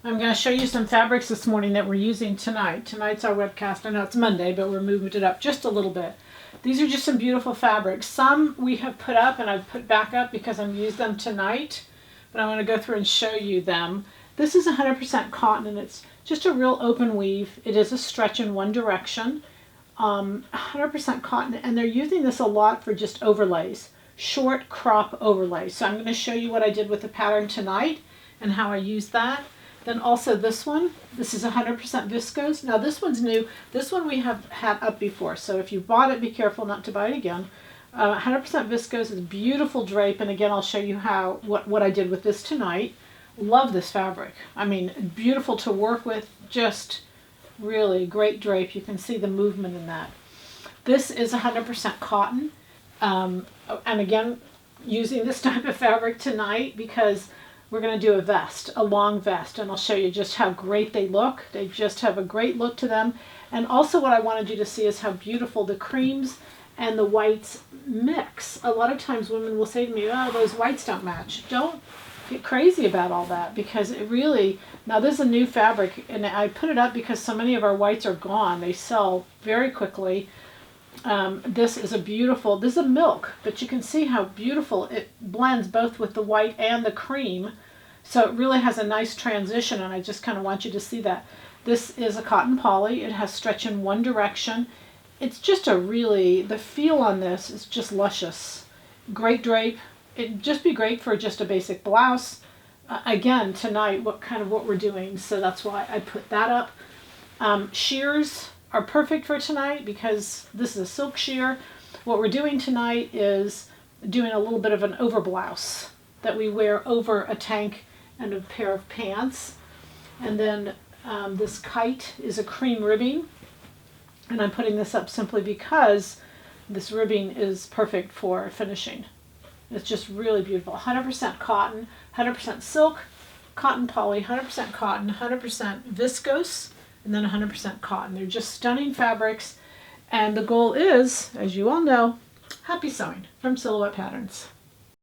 I'm going to show you some fabrics this morning that we're using tonight. Tonight's our webcast. I know it's Monday, but we're moving it up just a little bit. These are just some beautiful fabrics. Some we have put up and I've put back up because I'm using them tonight, but I want to go through and show you them. This is 100% cotton and it's just a real open weave. It is a stretch in one direction. 100% cotton, and they're using this a lot for just overlays, short crop overlays. So I'm going to show you what I did with the pattern tonight and how I use that. Then also this one, this is 100% viscose. Now this one's new. This one we have had up before, so if you bought it, be careful not to buy it again. 100% viscose is beautiful drape, and again I'll show you how what I did with this tonight. Love this fabric. I mean, beautiful to work with, just really great drape. You can see the movement in that. This is 100% cotton, and again using this type of fabric tonight because we're going to do a vest, a long vest, and I'll show you just how great they look. They just have a great look to them. And also what I wanted you to see is how beautiful the creams and the whites mix. A lot of times women will say to me, oh, those whites don't match. Don't get crazy about all that, because it really, now this is a new fabric and I put it up because so many of our whites are gone. They sell very quickly. This is a beautiful, this is a milk, but you can see how beautiful it blends both with the white and the cream. So it really has a nice transition, and I just kind of want you to see that. This is a cotton poly. It has stretch in one direction. It's just a really, the feel on this is just luscious. Great drape. It'd just be great for just a basic blouse. Again, tonight, what we're doing, so that's why I put that up. Sheers are perfect for tonight because this is a silk sheer. What we're doing tonight is doing a little bit of an over blouse that we wear over a tank and a pair of pants. And then this kite is a cream ribbing, and I'm putting this up simply because this ribbing is perfect for finishing. It's just really beautiful. 100% cotton, 100% silk, cotton poly, 100% cotton, 100% viscose, and then 100% cotton. They're just stunning fabrics, and the goal is, as you all know, happy sewing from Silhouette Patterns.